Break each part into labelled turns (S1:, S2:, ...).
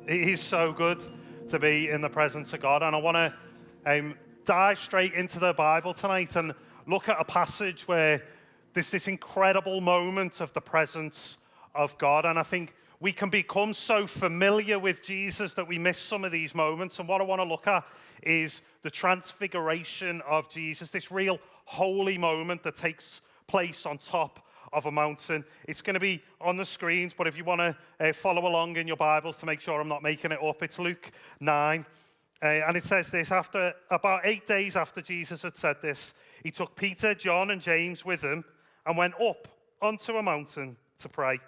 S1: It is so good to be in the presence of God. And I want to dive straight into the Bible tonight and look at a passage where there's this incredible moment of the presence of God. And I think we can become so familiar with Jesus that we miss some of these moments. And what I want to look at is the transfiguration of Jesus, this real holy moment that takes place on top of a mountain. It's going to be on the screens, but if you want to follow along in your Bibles to make sure I'm not making it up, it's Luke 9. And it says this: after about 8 days after Jesus had said this, he took Peter, John, and James with him and went up onto a mountain to pray.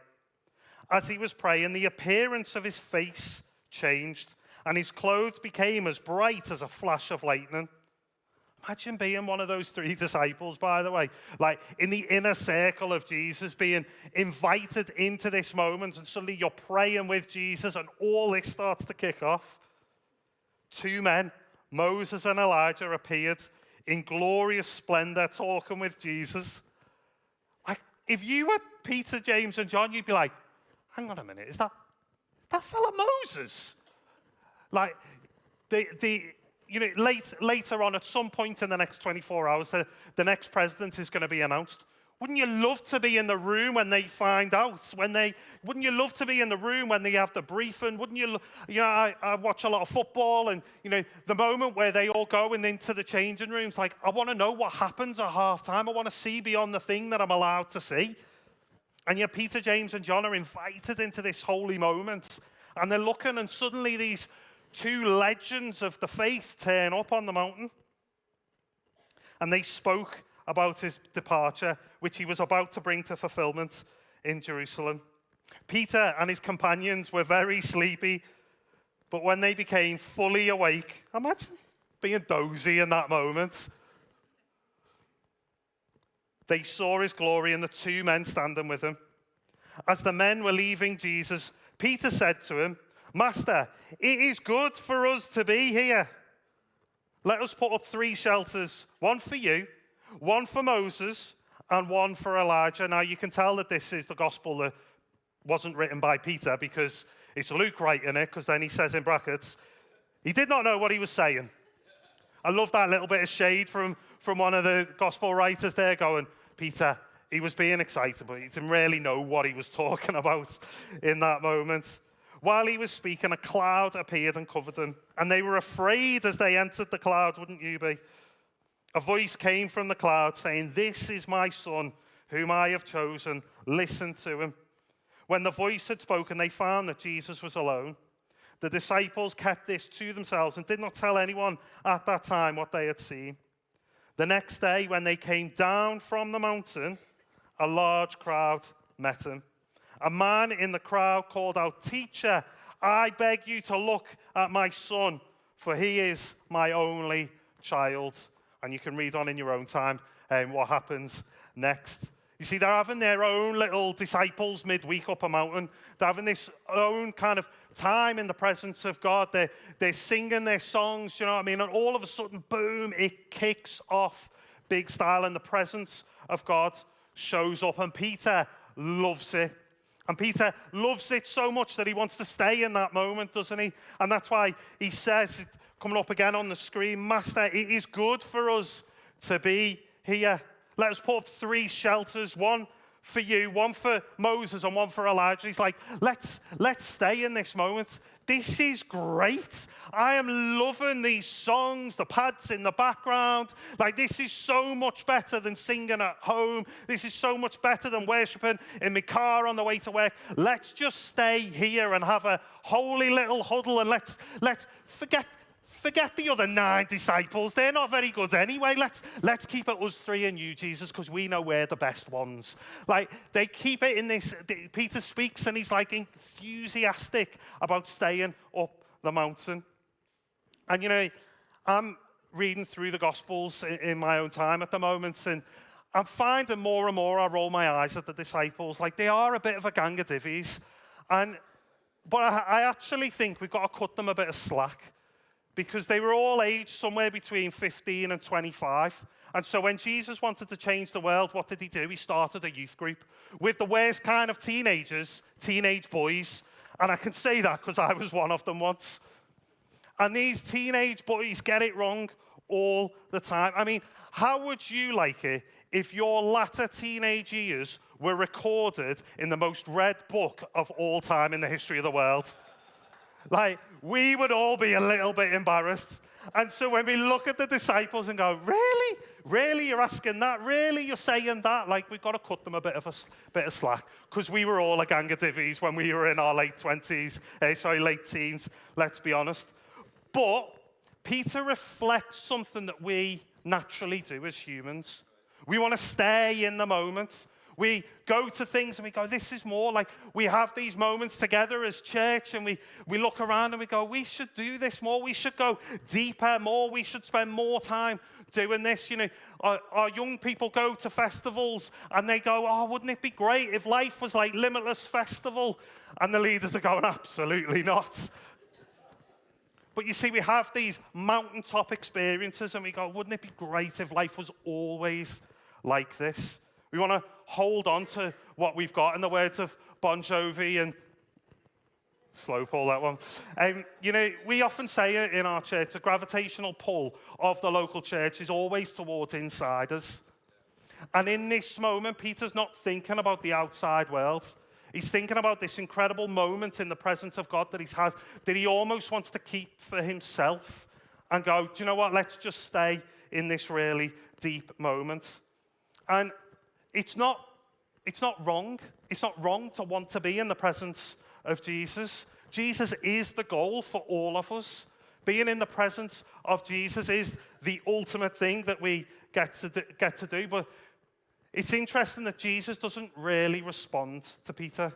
S1: As he was praying, the appearance of his face changed, and his clothes became as bright as a flash of lightning. Imagine being one of those 3 disciples, by the way, like in the inner circle of Jesus, being invited into this moment, and suddenly you're praying with Jesus, and all this starts to kick off. 2 men, Moses and Elijah, appeared in glorious splendor, talking with Jesus. Like, if you were Peter, James, and John, you'd be like, hang on a minute, is that fella Moses? Like, later on, at some point in the next 24 hours, the next president is going to be announced. Wouldn't you love to be in the room when they find out? Wouldn't you love to be in the room when they have the briefing? Wouldn't you? I watch a lot of football, and the moment where they all go into the changing rooms, like, I want to know what happens at halftime. I want to see beyond the thing that I'm allowed to see. And yet, Peter, James, and John are invited into this holy moment, and they're looking, and suddenly these 2 legends of the faith turn up on the mountain, and they spoke about his departure, which he was about to bring to fulfillment in Jerusalem. Peter and his companions were very sleepy, but when they became fully awake, imagine being dozy in that moment, they saw his glory and the 2 men standing with him. As the men were leaving Jesus, Peter said to him, "Master, it is good for us to be here. Let us put up 3 shelters, one for you, one for Moses, and one for Elijah." Now, you can tell that this is the gospel that wasn't written by Peter, because it's Luke writing it, because then he says in brackets, he did not know what he was saying. I love that little bit of shade from one of the gospel writers there going, Peter, he was being excited, but he didn't really know what he was talking about in that moment. While he was speaking, a cloud appeared and covered them, and they were afraid as they entered the cloud, wouldn't you be? A voice came from the cloud saying, "This is my son, whom I have chosen. Listen to him." When the voice had spoken, they found that Jesus was alone. The disciples kept this to themselves and did not tell anyone at that time what they had seen. The next day, when they came down from the mountain, a large crowd met him. A man in the crowd called out, "Teacher, I beg you to look at my son, for he is my only child." And you can read on in your own time what happens next. You see, they're having their own little disciples midweek up a mountain. They're having this own kind of time in the presence of God. They're singing their songs, you know what I mean? And all of a sudden, boom, it kicks off big style, and the presence of God shows up. And Peter loves it. And Peter loves it so much that he wants to stay in that moment, doesn't he? And that's why he says, coming up again on the screen, "Master, it is good for us to be here. Let us put up 3 shelters, one for you, one for Moses, and one for Elijah." He's like, let's stay in this moment. This is great. I am loving these songs, the pads in the background. Like, this is so much better than singing at home. This is so much better than worshiping in my car on the way to work. Let's just stay here and have a holy little huddle, and let's forget the other 9 disciples. They're not very good anyway. Let's keep it us 3 and you, Jesus, because we know we're the best ones. Like, they keep it in this. Peter speaks, and he's like enthusiastic about staying up the mountain. And I'm reading through the Gospels in my own time at the moment, and I'm finding more and more I roll my eyes at the disciples. Like, they are a bit of a gang of divvies. But I actually think we've got to cut them a bit of slack, because they were all aged somewhere between 15 and 25. And so when Jesus wanted to change the world, what did he do? He started a youth group with the worst kind of teenagers, teenage boys, And I can say that because I was one of them once. And these teenage boys get it wrong all the time. I mean, how would you like it if your latter teenage years were recorded in the most read book of all time in the history of the world? Like, we would all be a little bit embarrassed. And so when we look at the disciples and go, really? Really, you're asking that? Really, you're saying that? Like, we've got to cut them a bit of slack, because we were all a gang of divvies when we were in our late teens, let's be honest. But Peter reflects something that we naturally do as humans. We want to stay in the moment. We go to things and we go, this is more like, we have these moments together as church, and we look around and we go, we should do this more. We should go deeper more. We should spend more time doing this. You know, our young people go to festivals and they go, oh, wouldn't it be great if life was like Limitless Festival? And the leaders are going, absolutely not. But you see, we have these mountaintop experiences and we go, wouldn't it be great if life was always like this? We want to hold on to what we've got, in the words of Bon Jovi and slow pull that one. You know, we often say it in our church, the gravitational pull of the local church is always towards insiders. And in this moment, Peter's not thinking about the outside world. He's thinking about this incredible moment in the presence of God that he's had, that he almost wants to keep for himself and go, do you know what, let's just stay in this really deep moment. And it's not wrong. It's not wrong to want to be in the presence of Jesus. Jesus is the goal for all of us. Being in the presence of Jesus is the ultimate thing that we get to do. But it's interesting that Jesus doesn't really respond to Peter.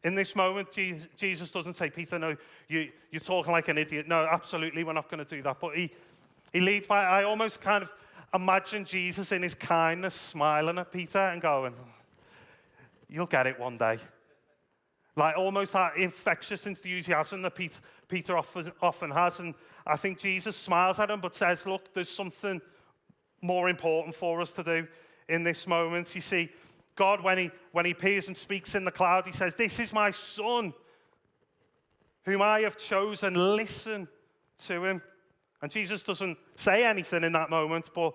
S1: In this moment, Jesus doesn't say, Peter, no, you're talking like an idiot. No, absolutely, we're not going to do that. But he leads by, I almost kind of imagine Jesus in his kindness smiling at Peter and going, you'll get it one day. Like almost that infectious enthusiasm that Peter often has. And I think Jesus smiles at him but says, look, there's something more important for us to do in this moment. You see, God, when he appears and speaks in the cloud, he says, this is my son, whom I have chosen. Listen to him. And Jesus doesn't say anything in that moment, but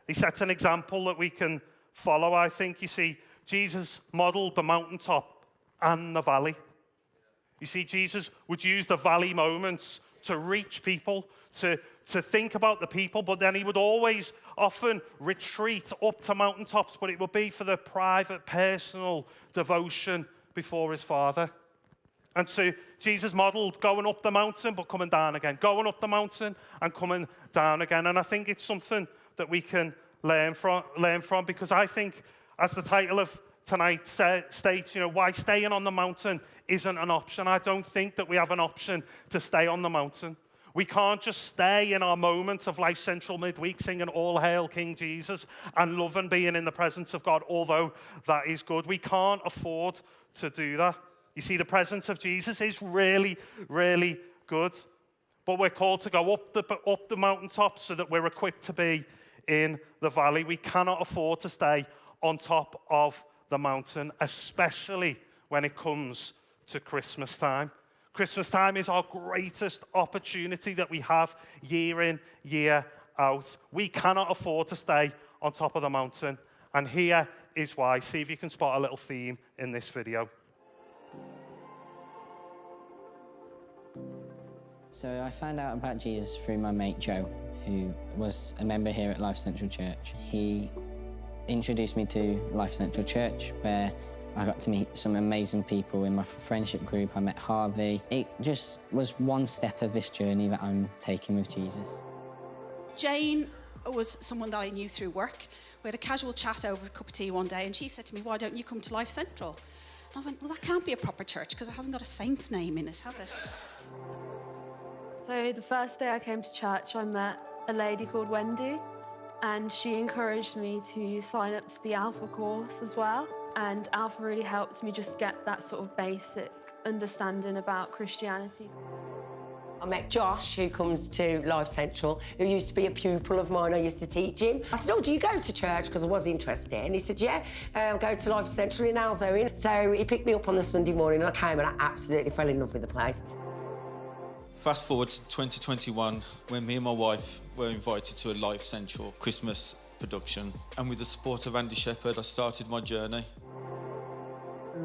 S1: he sets an example that we can follow, I think. You see, Jesus modeled the mountaintop and the valley. You see, Jesus would use the valley moments to reach people, to think about the people, but then he would always often retreat up to mountaintops, but it would be for the private, personal devotion before his Father. And so Jesus modeled going up the mountain but coming down again, going up the mountain and coming down again. And I think it's something that we can learn from, because I think, as the title of tonight states, you know, why staying on the mountain isn't an option. I don't think that we have an option to stay on the mountain. We can't just stay in our moments of Lifecentral Midweek singing All Hail King Jesus and loving being in the presence of God, although that is good. We can't afford to do that. You see, the presence of Jesus is really, really good. But we're called to go up the mountaintop so that we're equipped to be in the valley. We cannot afford to stay on top of the mountain, especially when it comes to Christmas time. Christmas time is our greatest opportunity that we have year in, year out. We cannot afford to stay on top of the mountain. And here is why. See if you can spot a little theme in this video.
S2: So I found out about Jesus through my mate Joe, who was a member here at Lifecentral Church. He introduced me to Lifecentral Church, where I got to meet some amazing people in my friendship group. I met Harvey. It just was one step of this journey that I'm taking with Jesus.
S3: Jane was someone that I knew through work. We had a casual chat over a cup of tea one day, and she said to me, why don't you come to Lifecentral? I went, well, that can't be a proper church because it hasn't got a saint's name in it, has it?
S4: So the first day I came to church, I met a lady called Wendy, and she encouraged me to sign up to the Alpha course as well. And Alpha really helped me just get that sort of basic understanding about Christianity.
S5: I met Josh, who comes to Lifecentral, who used to be a pupil of mine. I used to teach him. I said, oh, do you go to church? Because I was interested. And he said, yeah, I'll go to Lifecentral in Alzo. So he picked me up on the Sunday morning, and I came and I absolutely fell in love with the place.
S6: Fast forward to 2021, when me and my wife were invited to a Lifecentral Christmas production. And with the support of Andy Shepherd, I started my journey.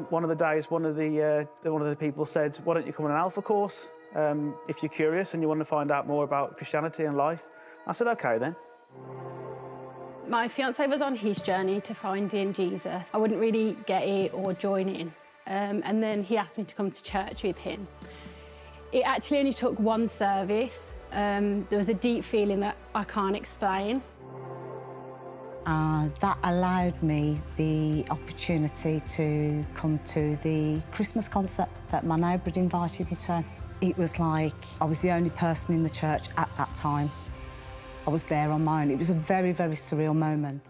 S7: One of the days, one of the people said, why don't you come on an Alpha course if you're curious and you want to find out more about Christianity and life? I said, OK then.
S8: My fiancé was on his journey to finding Jesus. I wouldn't really get it or join in. And then he asked me to come to church with him. It actually only took one service. There was a deep feeling that I can't explain.
S9: That allowed me the opportunity to come to the Christmas concert that my neighbour had invited me to. It was like I was the only person in the church at that time. I was there on my own. It was a very, very surreal moment.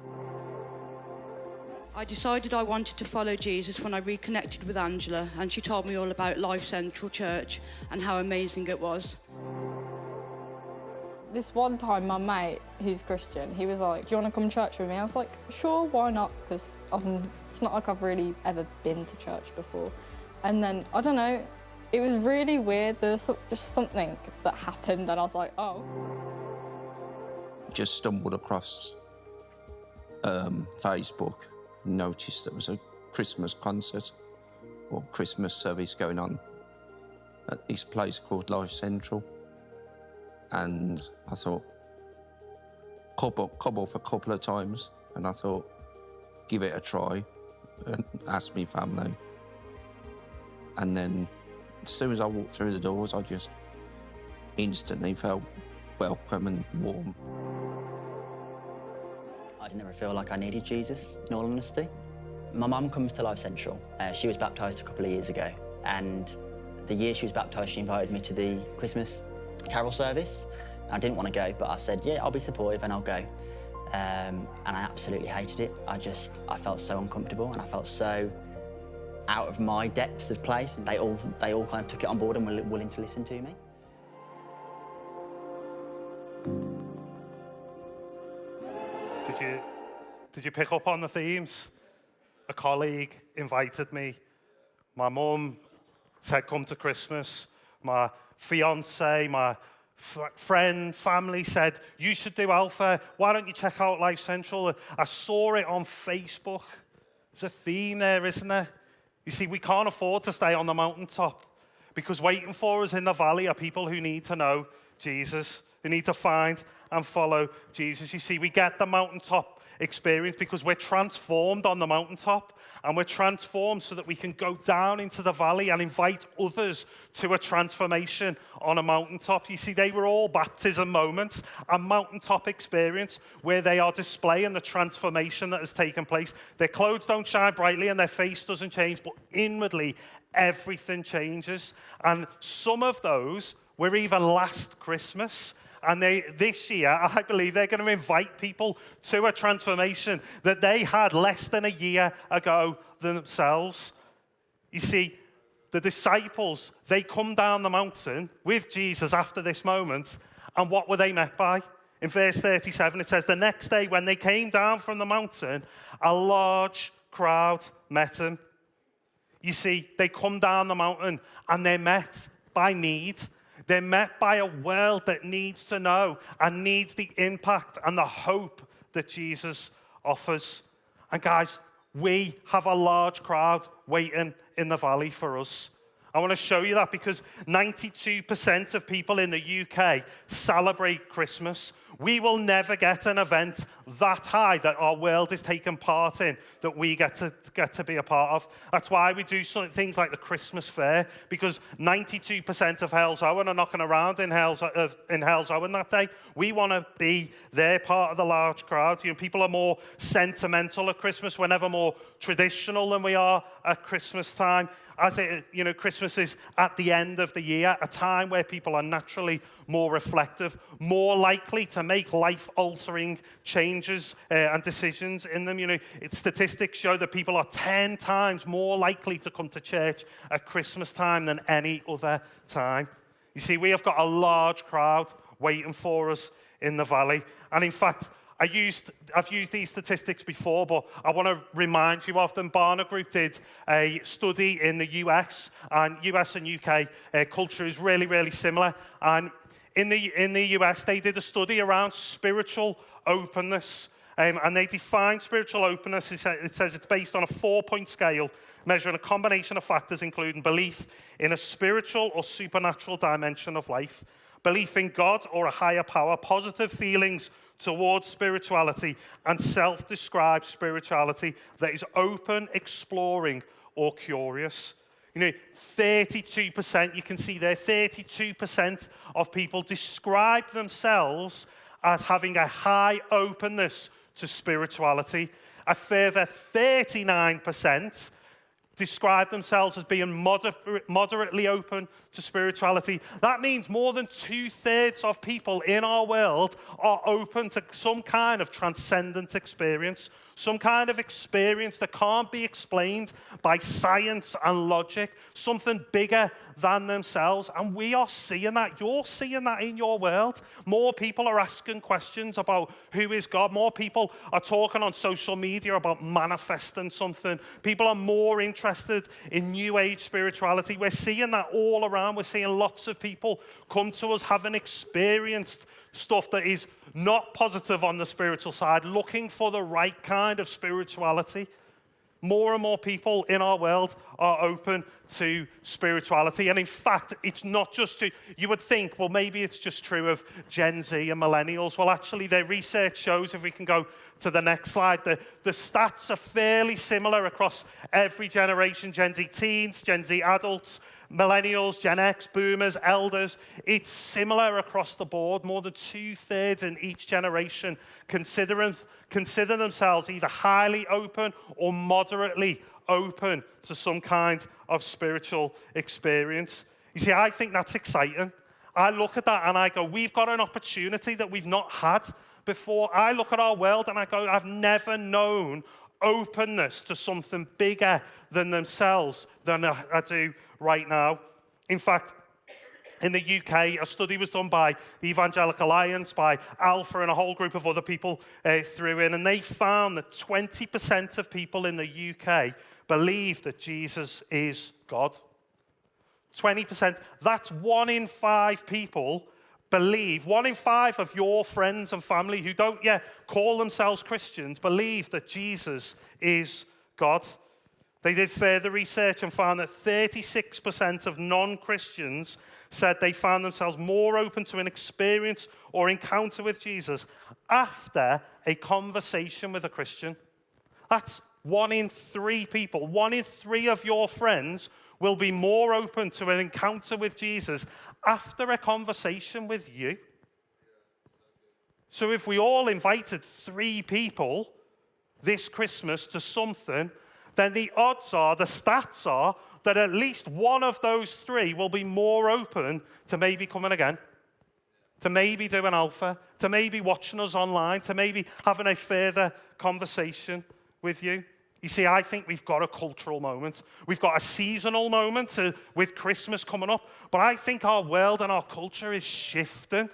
S10: I decided I wanted to follow Jesus when I reconnected with Angela, and she told me all about Lifecentral Church and how amazing it was.
S11: This one time, my mate, who's Christian, he was like, do you want to come to church with me? I was like, sure, why not? Because it's not like I've really ever been to church before. And then, I don't know, it was really weird. There was just something that happened, and I was like, oh.
S12: Just stumbled across Facebook, noticed there was a Christmas concert or Christmas service going on at this place called Lifecentral. And I thought, come up a couple of times, and I thought, give it a try, and ask me family. And then, as soon as I walked through the doors, I just instantly felt welcome and warm.
S13: I didn't ever feel like I needed Jesus, in all honesty. My mum comes to Lifecentral. She was baptised a couple of years ago, and the year she was baptised, she invited me to the Christmas carol service. I didn't want to go, but I said, yeah, I'll be supportive and I'll go. And I absolutely hated it. I felt so uncomfortable, and I felt so out of my depth of place, and they all kind of took it on board and were willing to listen to me.
S1: Did you pick up on the themes? A colleague invited me. My mum said, come to Christmas. My fiancé, my friend, family said, you should do Alpha. Why don't you check out Lifecentral? I saw it on Facebook. There's a theme there, isn't there? You see, we can't afford to stay on the mountaintop, because waiting for us in the valley are people who need to know Jesus, who need to find and follow Jesus. You see, we get the mountaintop experience because we're transformed on the mountaintop, and we're transformed so that we can go down into the valley and invite others to a transformation on a mountaintop. You see, they were all baptism moments, a mountaintop experience where they are displaying the transformation that has taken place. Their clothes don't shine brightly and their face doesn't change, but inwardly everything changes. And some of those were even last Christmas. And this year, I believe they're going to invite people to a transformation that they had less than a year ago themselves. You see, the disciples, they come down the mountain with Jesus after this moment, and what were they met by? In verse 37, it says, the next day when they came down from the mountain, a large crowd met him. You see, they come down the mountain and they're met by need. They're met by a world that needs to know and needs the impact and the hope that Jesus offers. And guys, we have a large crowd waiting in the valley for us. I want to show you that because 92% of people in the UK celebrate Christmas. We will never get an event that high that our world is taking part in that we get to be a part of. That's why we do things like the Christmas Fair, because 92% of Hale's Owen are knocking around in Hale's Owen that day. We want to be their part of the large crowd. You know, people are more sentimental at Christmas. We're never more traditional than we are at Christmas time. As Christmas is at the end of the year, a time where people are naturally more reflective, more likely to make life-altering changes and decisions in them. You know, statistics show that people are 10 times more likely to come to church at Christmas time than any other time. You see, we have got a large crowd waiting for us in the valley. And in fact, I've used these statistics before, but I want to remind you of them. Barna Group did a study in the US and UK culture is really, really similar. And in the US, they did a study around spiritual openness. And they defined spiritual openness. It says it's based on a 4-point scale, measuring a combination of factors, including belief in a spiritual or supernatural dimension of life, belief in God or a higher power, positive feelings towards spirituality, and self-described spirituality that is open, exploring, or curious. 32%, you can see there, 32% of people describe themselves as having a high openness to spirituality. A further 39% describe themselves as being moderately open to spirituality. That means more than 2/3 of people in our world are open to some kind of transcendent experience, some kind of experience that can't be explained by science and logic, something bigger than themselves. And we are seeing that. You're seeing that in your world. More people are asking questions about who is God. More people are talking on social media about manifesting something. People are more interested in New Age spirituality. We're seeing that all around. We're seeing lots of people come to us having experienced stuff that is not positive on the spiritual side, looking for the right kind of spirituality. More and more people in our world are open to spirituality. And in fact, it's not just you would think, well, maybe it's just true of Gen Z and millennials. Well, actually, their research shows, if we can go to the next slide, the stats are fairly similar across every generation. Gen Z teens, Gen Z adults, millennials, Gen X, boomers, elders. It's similar across the board. More than 2/3 in each generation consider themselves either highly open or moderately open to some kind of spiritual experience. You see, I think that's exciting. I look at that and I go, we've got an opportunity that we've not had before. I look at our world and I go, I've never known openness to something bigger than themselves than I do right now. In fact, in the UK, a study was done by the Evangelical Alliance, by Alpha, and a whole group of other people threw in, and they found that 20% of people in the UK believe that Jesus is God. 20%. That's 1 in 5 people believe. 1 in 5 of your friends and family who don't yet call themselves Christians believe that Jesus is God. They did further research and found that 36% of non-Christians said they found themselves more open to an experience or encounter with Jesus after a conversation with a Christian. That's 1 in 3 people. 1 in 3 of your friends will be more open to an encounter with Jesus after a conversation with you. So if we all invited 3 people this Christmas to something, then the odds are, the stats are, that at least one of those 3 will be more open to maybe coming again, to maybe doing alpha, to maybe watching us online, to maybe having a further conversation with you. You see, I think we've got a cultural moment. We've got a seasonal moment with Christmas coming up, but I think our world and our culture is shifting,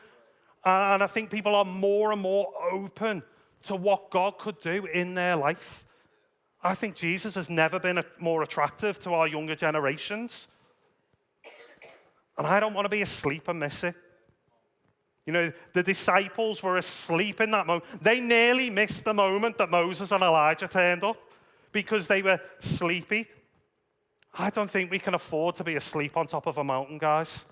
S1: and I think people are more and more open to what God could do in their life. I think Jesus has never been more attractive to our younger generations. And I don't want to be asleep and miss it. You know, the disciples were asleep in that moment. They nearly missed the moment that Moses and Elijah turned up because they were sleepy. I don't think we can afford to be asleep on top of a mountain, guys.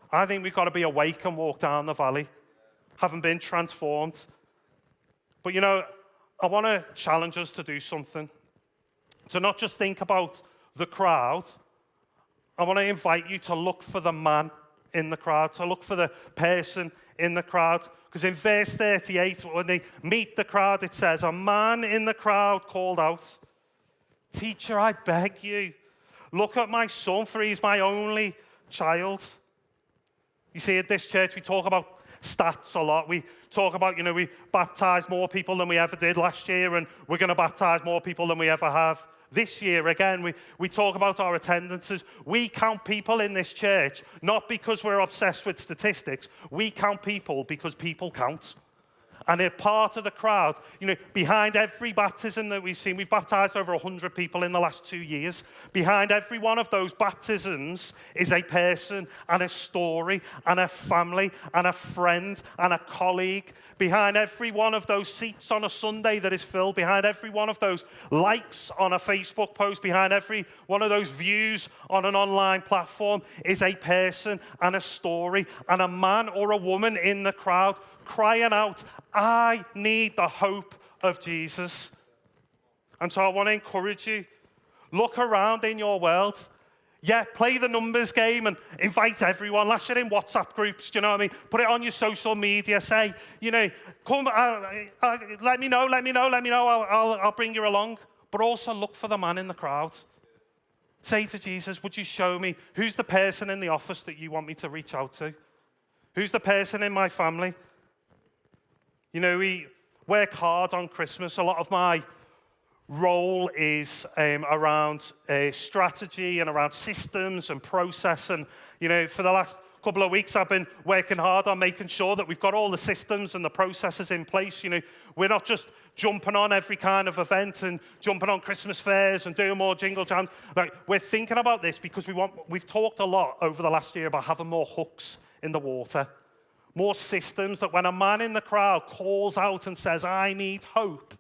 S1: I think we've got to be awake and walk down the valley, having been transformed. But you know, I want to challenge us to do something. To not just think about the crowd. I want to invite you to look for the man in the crowd, to look for the person in the crowd. Because in verse 38, when they meet the crowd, it says, a man in the crowd called out, "Teacher, I beg you, look at my son, for he's my only child." You see, at this church, we talk about stats a lot. We talk about, we baptized more people than we ever did last year, and we're going to baptize more people than we ever have This year, again, we talk about our attendances. We count people in this church, not because we're obsessed with statistics. We count people because people count. And they're part of the crowd. You know, behind every baptism that we've seen, we've baptized over 100 people in the last 2 years. Behind every one of those baptisms is a person and a story and a family and a friend and a colleague. Behind every one of those seats on a Sunday that is filled, behind every one of those likes on a Facebook post, behind every one of those views on an online platform is a person and a story and a man or a woman in the crowd crying out, I need the hope of Jesus. And so I want to encourage you, look around in your world. Yeah, play the numbers game and invite everyone. Lash it in WhatsApp groups, do you know what I mean? Put it on your social media. Say, you know, come, let me know. I'll bring you along. But also look for the man in the crowd. Say to Jesus, would you show me who's the person in the office that you want me to reach out to? Who's the person in my family? You know, we work hard on Christmas. A lot of my role is around strategy and around systems and process. And, you know, for the last couple of weeks, I've been working hard on making sure that we've got all the systems and the processes in place. You know, we're not just jumping on every kind of event and jumping on Christmas fairs and doing more jingle jams. Like, we're thinking about this because we've talked a lot over the last year about having more hooks in the water. More systems that when a man in the crowd calls out and says, I need hope,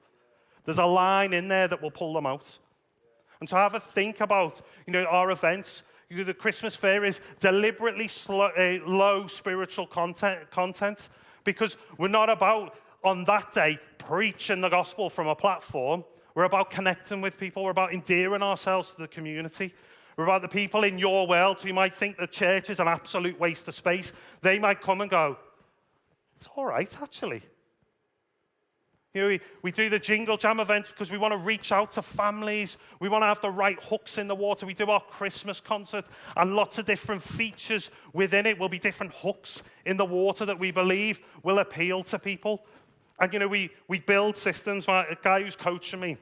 S1: there's a line in there that will pull them out. And so have a think about, you know, our events. You know, the Christmas fair is deliberately low spiritual content because we're not about, on that day, preaching the gospel from a platform. We're about connecting with people. We're about endearing ourselves to the community. We're about the people in your world who might think the church is an absolute waste of space. They might come and go, it's all right, actually. You know, we do the Jingle Jam event because we want to reach out to families. We want to have the right hooks in the water. We do our Christmas concert and lots of different features within it will be different hooks in the water that we believe will appeal to people. And, you know, we build systems. A guy who's coaching me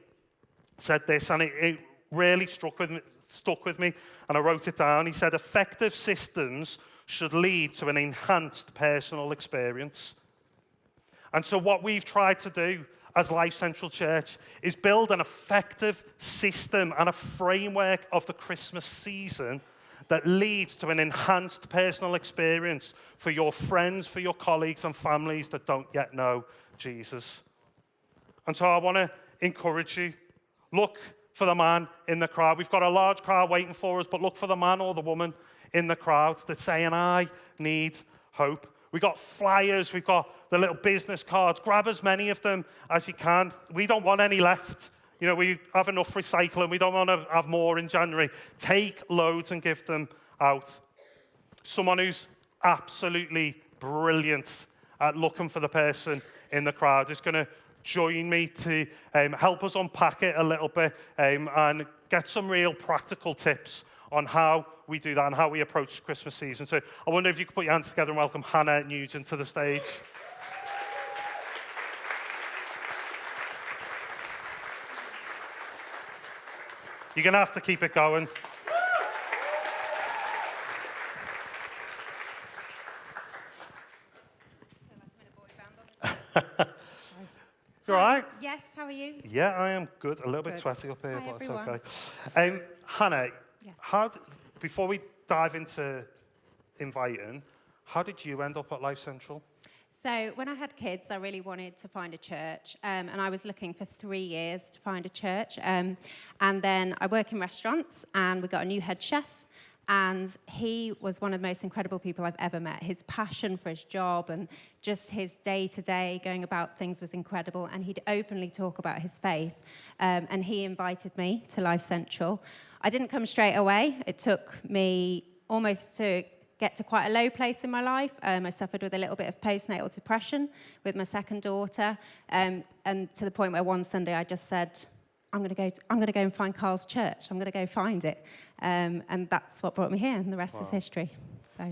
S1: said this, and it really stuck with me, and I wrote it down. He said, effective systems should lead to an enhanced personal experience. And so what we've tried to do as Lifecentral Church is build an effective system and a framework of the Christmas season that leads to an enhanced personal experience for your friends, for your colleagues and families that don't yet know Jesus. And so I want to encourage you, look for the man in the crowd. We've got a large crowd waiting for us, but look for the man or the woman in the crowd that's saying, I need hope. We've got flyers, we've got the little business cards. Grab as many of them as you can. We don't want any left. You know, we have enough recycling. We don't want to have more in January. Take loads and give them out. Someone who's absolutely brilliant at looking for the person in the crowd is going to join me to help us unpack it a little bit and get some real practical tips on how we do that and how we approach Christmas season. So I wonder if you could put your hands together and welcome Hannah Nugent to the stage. You're going to have to keep it going. You all right?
S14: Yes, how are you?
S1: Yeah, I am good. A little bit sweaty up here,
S14: Hi,
S1: but
S14: everyone.
S1: it's okay. Hannah,
S14: Yes.
S1: before we dive into inviting, how did you end up at Lifecentral?
S14: So when I had kids, I really wanted to find a church, and I was looking for 3 years to find a church. And then I work in restaurants, and we got a new head chef, and he was one of the most incredible people I've ever met. His passion for his job and just his day-to-day going about things was incredible, and he'd openly talk about his faith. And he invited me to Lifecentral. I didn't come straight away. It took me almost to get to quite a low place in my life. I suffered with a little bit of postnatal depression with my second daughter, and to the point where one Sunday I just said, I'm going to go and find Carl's church. I'm going to go find it, and that's what brought me here, and the rest is history.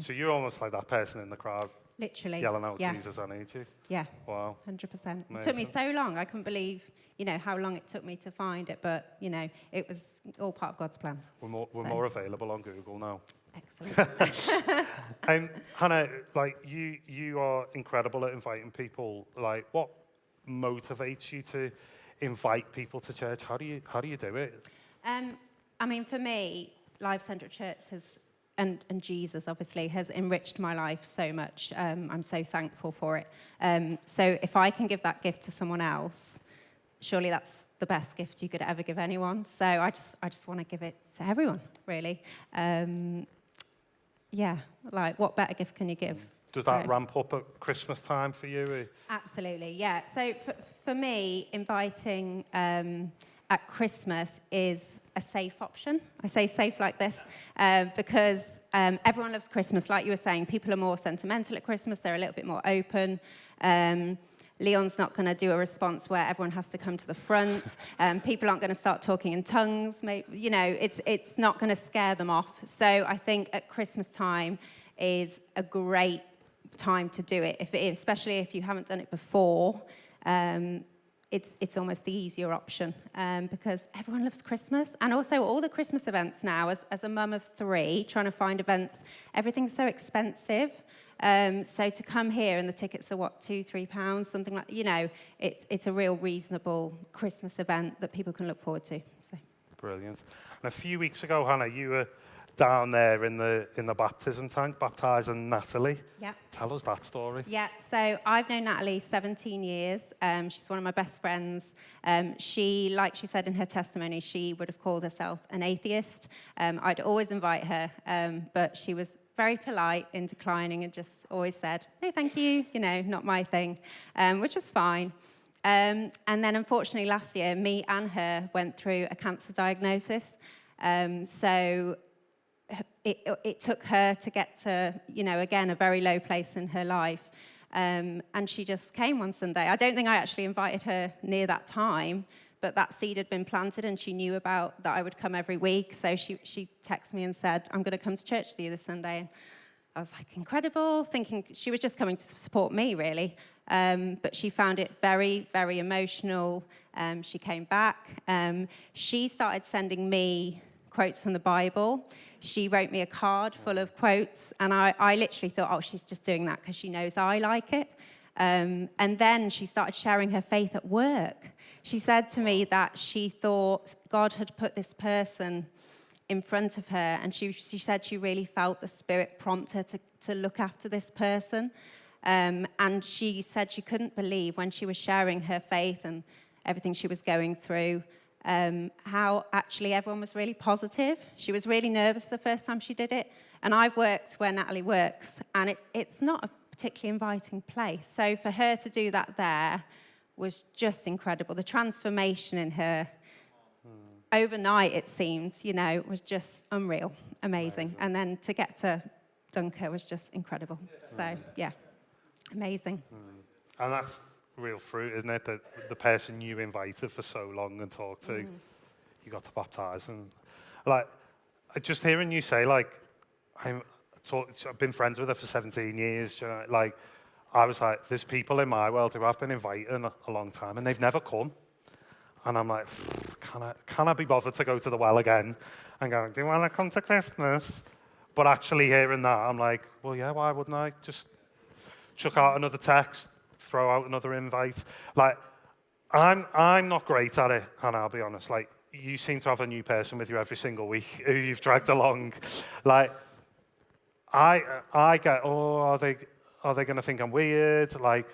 S1: So you're almost like that person in the crowd
S14: Literally.
S1: yelling out
S14: Yeah.
S1: Jesus, I need you.
S14: Yeah.
S1: Wow.
S14: 100%. It took me so long. I couldn't believe, how long it took me to find it. But, it was all part of God's plan.
S1: We're more available on Google now.
S14: Excellent.
S1: Hannah, like you are incredible at inviting people. Like, what motivates you to invite people to church? How do you do it?
S14: For me, Lifecentral Church and Jesus obviously has enriched my life so much. I'm so thankful for it. So if I can give that gift to someone else, surely that's the best gift you could ever give anyone. So I just want to give it to everyone, really. What better gift can you give?
S1: Does that ramp up at Christmas time for you?
S14: Absolutely, yeah. So for me, inviting at Christmas is a safe option. I say safe like this because everyone loves Christmas. Like you were saying, people are more sentimental at Christmas. They're a little bit more open. Leon's not going to do a response where everyone has to come to the front. People aren't going to start talking in tongues. It's not going to scare them off. So I think at Christmas time is a great time to do it, especially if you haven't done it before. It's almost the easier option because everyone loves Christmas. And also all the Christmas events now, as a mum of 3, trying to find events, everything's so expensive. So to come here and the tickets are £2-3, something like, it's a real reasonable Christmas event that people can look forward to. So.
S1: Brilliant. And a few weeks ago, Hannah, you were down there in the baptism tank, baptising Natalie.
S14: Yeah.
S1: Tell us that story.
S14: Yeah, so I've known Natalie 17 years. She's one of my best friends. She, like she said in her testimony, she would have called herself an atheist. I'd always invite her, but she was very polite in declining and just always said, no, thank you, not my thing, which was fine. And then unfortunately last year, me and her went through a cancer diagnosis. So it took her to get to, again, a very low place in her life. And she just came one Sunday. I don't think I actually invited her near that time, but that seed had been planted and she knew about that I would come every week. So she texted me and said, I'm going to come to church with you this Sunday. And I was like, incredible, thinking she was just coming to support me, really. But she found it very, very emotional. She came back. She started sending me quotes from the Bible. She wrote me a card full of quotes, and I literally thought, oh, she's just doing that because she knows I like it. And then she started sharing her faith at work. She said to me that she thought God had put this person in front of her, and she said she really felt the Spirit prompt her to look after this person. And she said she couldn't believe when she was sharing her faith and everything she was going through, how actually everyone was really positive. She was really nervous the first time she did it. And I've worked where Natalie works, and it's not a particularly inviting place. So for her to do that there was just incredible. The transformation in her overnight, it seems, was just unreal, amazing. And then to get to Dunker was just incredible. So, yeah, amazing.
S1: And that's real fruit, isn't it? That the person you invited for so long and talked to, you got to baptise. And like, just hearing you say, like, I've been friends with her for 17 years. Like, I was like, there's people in my world who I've been inviting a long time, and they've never come. And I'm like, can I be bothered to go to the well again? And go, do you want to come to Christmas? But actually hearing that, I'm like, well, yeah, why wouldn't I? Just chuck out another text, throw out another invite. Like, I'm not great at it, and I'll be honest. Like, you seem to have a new person with you every single week who you've dragged along. Like, I get, are they going to think I'm weird? Like,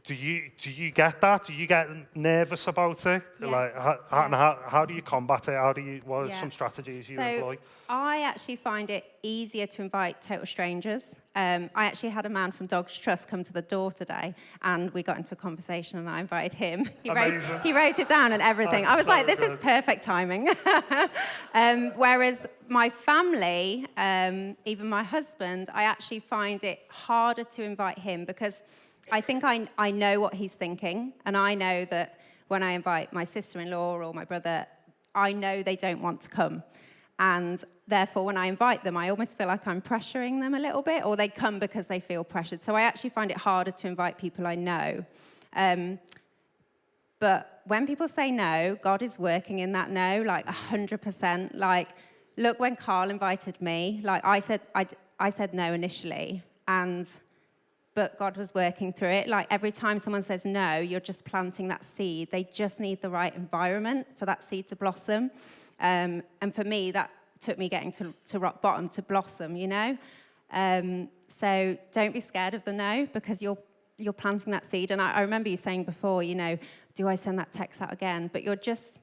S1: do you get that? Do you get nervous about it? Yeah. Like, how do you combat it? What are some strategies you employ?
S14: I actually find it easier to invite total strangers. I actually had a man from Dogs Trust come to the door today, and we got into a conversation, and I invited him. He wrote it down and everything. I was like, this is perfect timing. Whereas my family, even my husband, I actually find it harder to invite him because I think I know what he's thinking, and I know that when I invite my sister-in-law or my brother, I know they don't want to come. And therefore, when I invite them, I almost feel like I'm pressuring them a little bit, or they come because they feel pressured. So I actually find it harder to invite people I know. But when people say no, God is working in that no, like 100%. Like, look, when Carl invited me, like I said no initially, but God was working through it. Like every time someone says no, you're just planting that seed. They just need the right environment for that seed to blossom. And for me, that took me getting to rock bottom to blossom, you know? So don't be scared of the no, because you're planting that seed. And I remember you saying before, you know, do I send that text out again? But you're just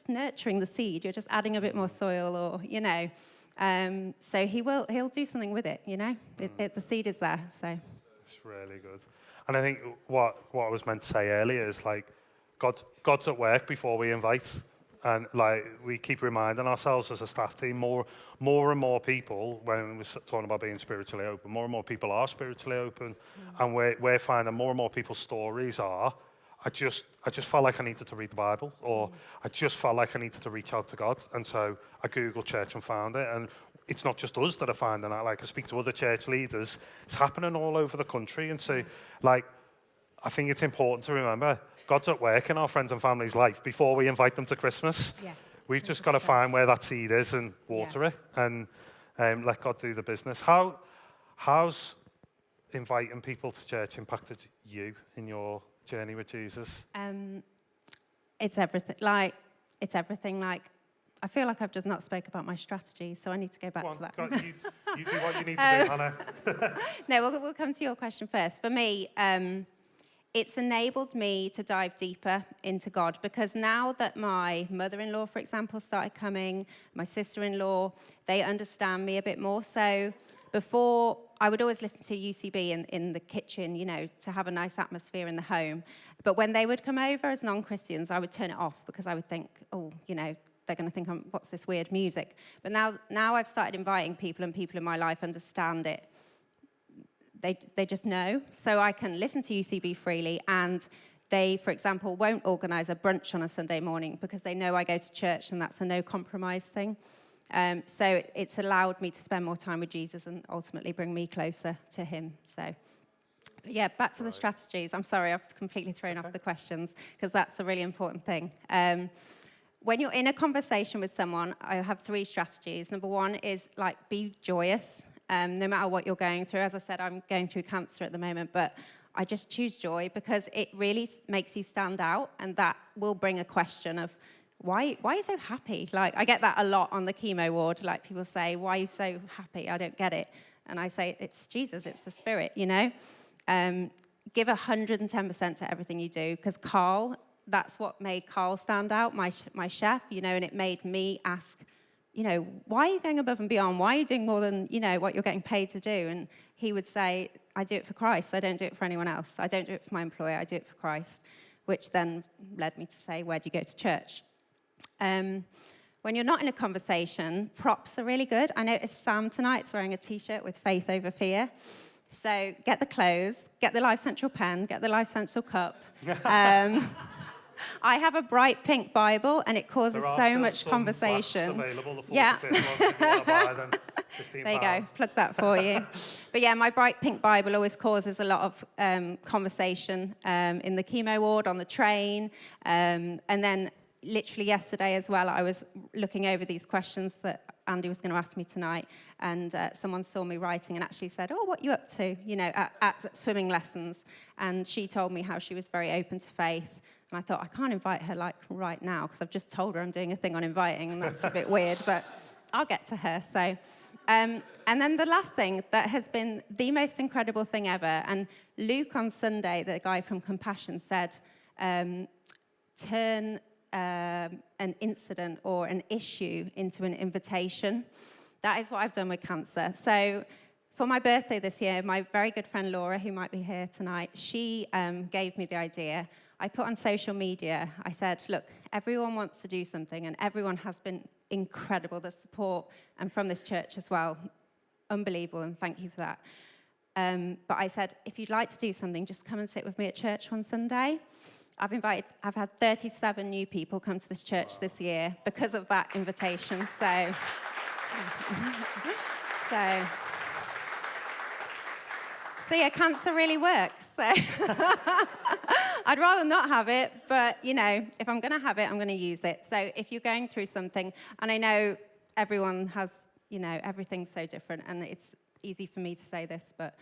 S14: nurturing the seed. You're just adding a bit more soil, or, you know. So he'll do something with it, you know? The seed is there, so.
S1: It's really good. And I think what I was meant to say earlier is, like, God's at work before we invite. And, like, we keep reminding ourselves as a staff team, more and more people, when we're talking about being spiritually open, more and more people are spiritually open. And we're finding more and more people's stories are, I just felt like I needed to read the Bible, or I just felt like I needed to reach out to God. And so I Googled church and found it. And it's not just us that are finding that. Like, I speak to other church leaders. It's happening all over the country. And so, like, I think it's important to remember, God's at work in our friends and family's life before we invite them to Christmas. Yeah, we've just got to find where that seed is and water it, and let God do the business. How's inviting people to church impacted you in your journey with Jesus?
S14: It's everything. Like, I feel like I've just not spoke about my strategies, so I need to go back to that.
S1: You do what you need to do, Hannah.
S14: No, we'll come to your question first. For me, it's enabled me to dive deeper into God, because now that my mother-in-law, for example, started coming, my sister-in-law, they understand me a bit more. So before, I would always listen to UCB in the kitchen, you know, to have a nice atmosphere in the home. But when they would come over as non-Christians, I would turn it off, because I would think, oh, you know, they're going to think, what's this weird music? But now I've started inviting people, and people in my life understand it. They just know. So I can listen to UCB freely, and they, for example, won't organise a brunch on a Sunday morning because they know I go to church, and that's a no compromise thing. So it's allowed me to spend more time with Jesus and ultimately bring me closer to him. So, but yeah, back to the strategies. I'm sorry, I've completely thrown off the questions, because that's a really important thing. When you're in a conversation with someone, I have 3 strategies. Number 1 is, like, be joyous. No matter what you're going through. As I said, I'm going through cancer at the moment, but I just choose joy, because it really makes you stand out, and that will bring a question of, why are you so happy? Like, I get that a lot on the chemo ward. Like, people say, why are you so happy? I don't get it. And I say, it's Jesus, it's the Spirit, you know? Give 110% to everything you do, because Carl, that's what made Carl stand out, my chef, you know, and it made me ask, you know, why are you going above and beyond? Why are you doing more than, you know, what you're getting paid to do? And he would say, I do it for Christ. I don't do it for anyone else. I don't do it for my employer. I do it for Christ, which then led me to say, where do you go to church? When you're not in a conversation, props are really good. I noticed Sam tonight's wearing a T-shirt with faith over fear. So get the clothes, get the Lifecentral pen, get the Lifecentral cup. I have a bright pink Bible, and it causes so much conversation. Yeah. There you go, plug that for you. But yeah, my bright pink Bible always causes a lot of conversation in the chemo ward, on the train, and then literally yesterday as well, I was looking over these questions that Andy was going to ask me tonight, and someone saw me writing and actually said, oh, what are you up to, you know, at swimming lessons? And she told me how she was very open to faith. And I thought, I can't invite her, like, right now, because I've just told her I'm doing a thing on inviting, and that's a bit weird, but I'll get to her. So, and then the last thing that has been the most incredible thing ever, and Luke on Sunday, the guy from Compassion, said, turn an incident or an issue into an invitation. That is what I've done with cancer. So for my birthday this year, my very good friend Laura, who might be here tonight, she gave me the idea. I put on social media, I said, look, everyone wants to do something, and everyone has been incredible, the support, and from this church as well, unbelievable, and thank you for that. But I said, if you'd like to do something, just come and sit with me at church one Sunday. I've had 37 new people come to this church this year because of that invitation, so So yeah, cancer really works. So I'd rather not have it, but you know, if I'm going to have it, I'm going to use it. So if you're going through something, and I know everyone has, you know, everything's so different, and it's easy for me to say this, but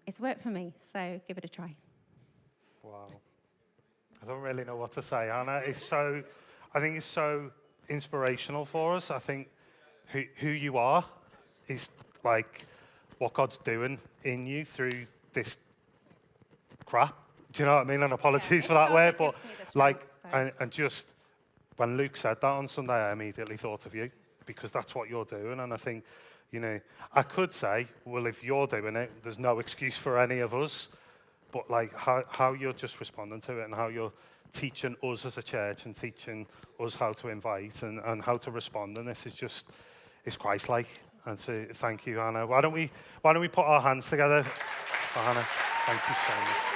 S14: it's worked for me. So give it a try.
S1: Wow. I don't really know what to say, Hannah. I think it's so inspirational for us. I think who you are is like what God's doing in you through this crap. Do you know what I mean? And apologies for that word, but like, and just when Luke said that on Sunday, I immediately thought of you because that's what you're doing. And I think, you know, I could say, well, if you're doing it, there's no excuse for any of us. But like how you're just responding to it and how you're teaching us as a church and teaching us how to invite and how to respond in this is just, it's Christ-like. And so thank you, Hannah. Why don't we put our hands together for Hannah? Thank you so much.